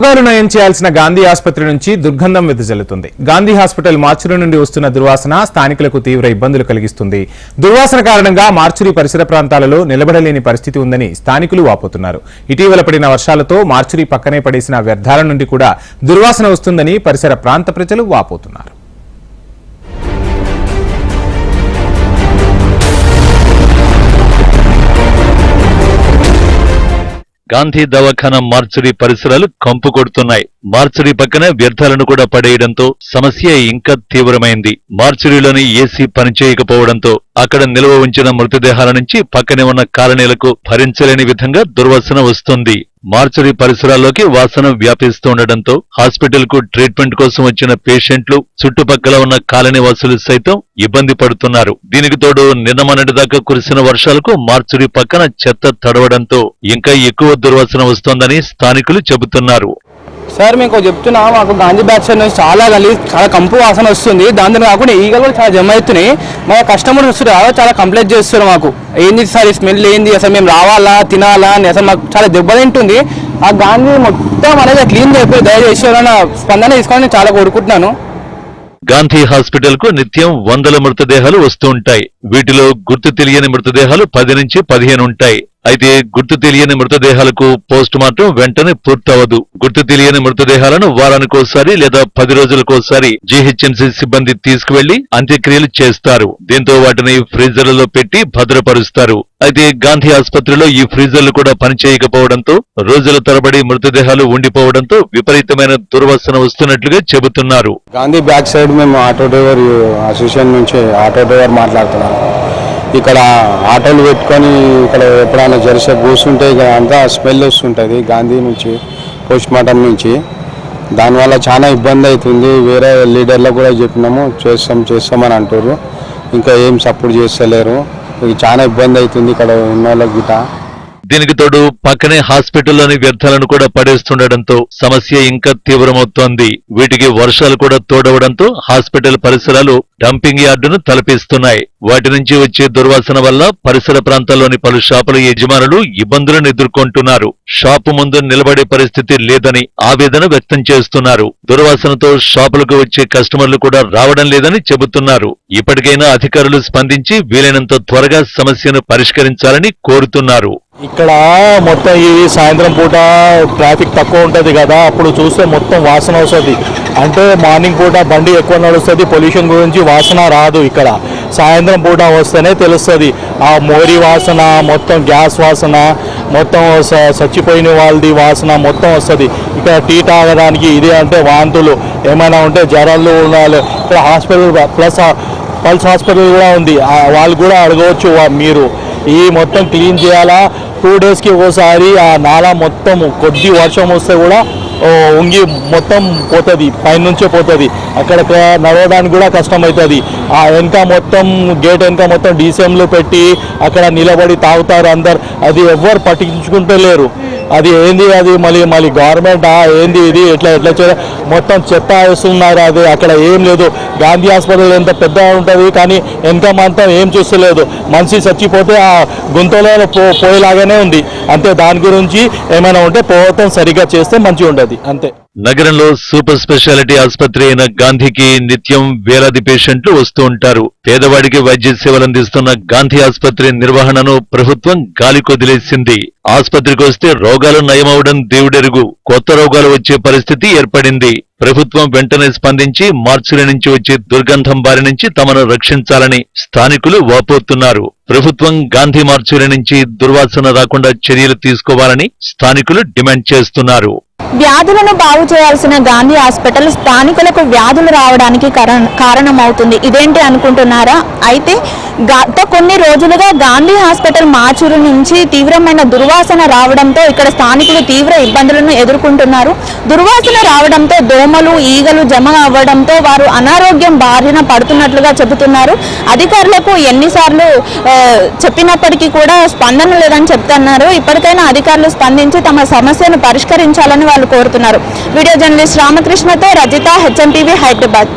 రోగాలు నయం చేయాల్సిన గాంధీ ఆసుపత్రి నుంచి దుర్గంధం వెదజల్లుతుంది. గాంధీ హాస్పిటల్ మార్చురీ నుండి వస్తున్న దుర్వాసన స్థానికులకు తీవ్ర ఇబ్బందులు కలిగిస్తుంది. దుర్వాసన కారణంగా మార్చురీ పరిసర ప్రాంతాలలో నిలబడలేని పరిస్థితి ఉందని స్థానికులు వాపోతున్నారు. ఇటీవల పడిన వర్షాలతో మార్చురీ పక్కనే పడేసిన వ్యర్థాల నుండి కూడా దుర్వాసన వస్తుందని పరిసర ప్రాంత ప్రజలు వాపోతున్నారు. గాంధీ దవాఖానా మార్చురీ పరిసరాలు కంపు కొడుతున్నాయి. మార్చురీ పక్కన వ్యర్థాలను కూడా పడేయడంతో సమస్య ఇంకా తీవ్రమైంది. మార్చురీలోని ఏసీ పనిచేయకపోవడంతో అక్కడ నిల్వ ఉంచిన మృతదేహాల నుంచి పక్కనే ఉన్న కాలనీలకు భరించలేని విధంగా దుర్వాసన వస్తుంది. మార్చురీ పరిసరాల్లోకి వాసన వ్యాపిస్తుండటంతో హాస్పిటల్ కు ట్రీట్మెంట్ కోసం వచ్చిన పేషెంట్లు, చుట్టుపక్కల ఉన్న కాలనీ వాసులు సైతం ఇబ్బంది పడుతున్నారు. దీనికి తోడు నిన్న మొన్నటి దాకా కురిసిన వర్షాలకు మార్చురీ పక్కన చెత్త తడవడంతో ఇంకా ఎక్కువ దుర్వాసన వస్తోందని స్థానికులు చెబుతున్నారు. సార్ మేము చెప్తున్నా, మాకు గాంధీ బ్యాక్ సైడ్ నుంచి చాలా కంపు వాసన వస్తుంది. దాంతో కాకుండా ఈగలు కూడా చాలా జమ అవుతున్నాయి. మా కస్టమర్ వస్తున్నారు, చాలా కంప్లైంట్ చేస్తున్నారు. మాకు ఏంది సార్ ఈ స్మెల్ ఏంది, అసలు మేము రావాలా తినాలా అని అసలు మాకు చాలా దెబ్బతింటుంది. ఆ గాంధీ మొత్తం అనేది క్లీన్ అయిపోయి దయచేసి ఎవరైనా స్పందన తీసుకొని నేను చాలా కోరుకుంటున్నాను. గాంధీ హాస్పిటల్ కు నిత్యం 100 మృతదేహాలు వస్తూ ఉంటాయి. వీటిలో గుర్తు తెలియని మృతదేహాలు 10 నుంచి 15 ఉంటాయి. అయితే గుర్తు తెలియని మృతదేహాలకు పోస్ట్ మార్టం వెంటనే పూర్తవదు. గుర్తు తెలియని మృతదేహాలను వారానికోసారి లేదా 10 రోజులకోసారి జీహెచ్ఎంసీ సిబ్బంది తీసుకువెళ్లి అంత్యక్రియలు చేస్తారు. దీంతో వాటిని ఫ్రీజర్లలో పెట్టి భద్రపరుస్తారు. అయితే గాంధీ ఆసుపత్రిలో ఈ ఫ్రీజర్లు కూడా పనిచేయకపోవడంతో రోజుల తరబడి మృతదేహాలు ఉండిపోవడంతో విపరీతమైన దుర్వాసన వస్తున్నట్లుగా చెబుతున్నారు. గాంధీ బ్యాక్ సైడ్ మేము ఆటో డ్రైవర్ అసోసియేషన్ నుంచి ఆటో డ్రైవర్ మాట్లాడుతున్నాను. ఇక్కడ ఆటోలు పెట్టుకొని ఇక్కడ ఎప్పుడైనా జరిసే కూర్చుంటే ఇక అంతా స్మెల్ వస్తుంటుంది గాంధీ నుంచి, పోస్ట్ మార్టం నుంచి. దానివల్ల చాలా ఇబ్బంది అవుతుంది. వేరే లీడర్లకు కూడా చెప్పినాము, చేస్తామని అంటారు. ఇంకా ఏం సపోర్ట్ చేస్తలేరు. ఇది చాలా ఇబ్బంది అవుతుంది ఇక్కడ ఉన్న వాళ్ళకి గిట. దీనికి తోడు పక్కనే హాస్పిటల్లోని వ్యర్థాలను కూడా పడేస్తుండటంతో సమస్య ఇంకా తీవ్రమవుతోంది. వీటికి వర్షాలు కూడా తోడవడంతో హాస్పిటల్ పరిసరాలు డంపింగ్ యార్డును తలపిస్తున్నాయి. వాటి నుంచి వచ్చే దుర్వాసన వల్ల పరిసర ప్రాంతాల్లోని పలు షాపుల యజమానులు ఇబ్బందులను ఎదుర్కొంటున్నారు. షాపు ముందు నిలబడే పరిస్థితి లేదని ఆవేదన వ్యక్తం చేస్తున్నారు. దుర్వాసనతో షాపులకు వచ్చే కస్టమర్లు కూడా రావడం లేదని చెబుతున్నారు. ఇప్పటికైనా అధికారులు స్పందించి వీలైనంత త్వరగా సమస్యను పరిష్కరించాలని కోరుతున్నారు. ఇక్కడ మొత్తం ఈ సాయంత్రం పూట ట్రాఫిక్ తక్కువ ఉంటుంది కదా, అప్పుడు చూస్తే మొత్తం వాసన వస్తుంది. అంటే మార్నింగ్ పూట బండి ఎక్కువ నడుస్తుంది, పొల్యూషన్ గురించి వాసన రాదు. ఇక్కడ సాయంత్రం పూట వస్తేనే తెలుస్తుంది. ఆ మోరీ వాసన, మొత్తం గ్యాస్ వాసన, మొత్తం చచ్చిపోయిన వాళ్ళది వాసన మొత్తం వస్తుంది. ఇక్కడ టీ తాగడానికి ఇది అంటే వాంతులు ఏమైనా ఉంటే జ్వరాలు ఉండాలి. ఇక్కడ హాస్పిటల్ ప్లస్ పల్స్ హాస్పిటల్ కూడా ఉంది, వాళ్ళు కూడా అడగవచ్చు. మీరు ఈ మొత్తం క్లీన్ చేయాలా. 2 డేస్కి ఒకసారి ఆ నాలా మొత్తం కొద్ది వర్షం వస్తే కూడా ఉంగి మొత్తం పోతుంది, పైనుంచే పోతుంది. అక్కడ నడవడానికి కూడా కష్టమవుతుంది. ఆ వెనక మొత్తం గేట్ వెనక మొత్తం డీసీఎంలు పెట్టి అక్కడ నిలబడి తాగుతారు అందరు. అది ఎవ్వరు పట్టించుకుంటూ లేరు. అది ఏంది, అది మళ్ళీ గవర్నమెంటా ఏంది, ఇది ఎట్లా మొత్తం చెత్త వేస్తున్నారు. అది అక్కడ ఏం లేదు. గాంధీ హాస్పిటల్ ఎంత పెద్దగా ఉంటుంది కానీ వెనక మొత్తం ఏం చూస్తలేదు. మనిషి చచ్చిపోతే ఆ గుంతలో పోయేలాగానే ఉంది. అంతే, దాని గురించి ఏమైనా ఉంటే పోవటం సరిగ్గా చేస్తే మంచిగా ఉంటుంది అంతే. నగరంలో సూపర్ స్పెషాలిటీ ఆసుపత్రి అయిన గాంధీకి నిత్యం వేలాది పేషెంట్లు వస్తూ ఉంటారు. పేదవాడికి వైద్య సేవలు అందిస్తున్న గాంధీ ఆసుపత్రి నిర్వహణను ప్రభుత్వం గాలికొదిలేసింది. ఆసుపత్రికి వస్తే రోగాలు నయమవడం దేవుడెరుగు, కొత్త రోగాలు వచ్చే పరిస్థితి ఏర్పడింది. ప్రభుత్వం వెంటనే స్పందించి మార్చురీ నుంచి వచ్చే దుర్గంధం బారి నుంచి తమను రక్షించాలని స్థానికులు వాపోతున్నారు. ప్రభుత్వం గాంధీ మార్చురీ నుంచి దుర్వాసన రాకుండా చర్యలు తీసుకోవాలని స్థానికులు డిమాండ్ చేస్తున్నారు. వ్యాధులను బాగు చేయాల్సిన గాంధీ హాస్పిటల్ స్థానికులకు వ్యాధులు రావడానికి కారణమవుతుంది. ఇదేంటి అనుకుంటున్నారా? అయితే గత కొన్ని రోజులుగా గాంధీ హాస్పిటల్ మార్చురీ నుంచి తీవ్రమైన దుర్వాసన రావడంతో ఇక్కడ స్థానికులు తీవ్ర ఇబ్బందులను ఎదుర్కొంటున్నారు. దుర్వాసన రావడంతో దోమలు, ఈగలు జమ అవ్వడంతో వారు అనారోగ్యం బారిన పడుతున్నట్లుగా చెబుతున్నారు. అధికారులకు ఎన్నిసార్లు చెప్పినప్పటికీ కూడా స్పందన లేదని చెప్తున్నారు. ఇప్పటికైనా అధికారులు స్పందించి తమ సమస్యను పరిష్కరించాలని వాళ్ళు కోరుతున్నారు. వీడియో జర్నలిస్ట్ రామకృష్ణతో రజిత, హెచ్ఎం టీవీ, హైదరాబాద్.